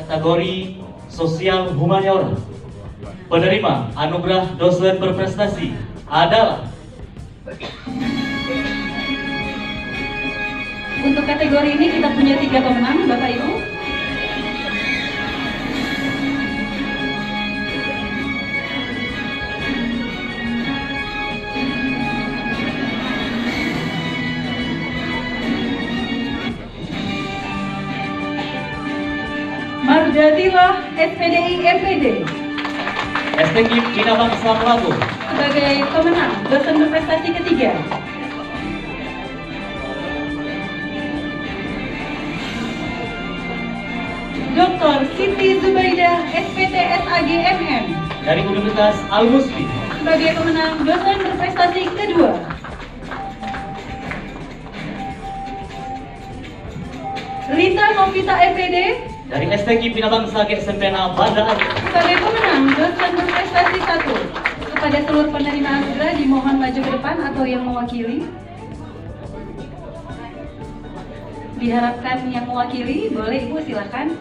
kategori sosial humaniora. Penerima anugerah dosen berprestasi adalah untuk kategori ini kita punya 3 pemenang, Bapak Ibu. Marjatilah SPDI MPD STQ Bina Bangsa Lago sebagai pemenang dosen berprestasi ketiga. Dr. Siti Zubaida SPT SAG MM dari Universitas Al-Musli sebagai pemenang dosen berprestasi kedua. Rita Novita MPD dari STQ Bina Bangsa GSMPNA Banda Aceh sebagai pemenang dosen berprestasi 1. Kepada seluruh penerima anugerah dimohon maju ke depan atau yang mewakili. Diharapkan yang mewakili, boleh Ibu silakan.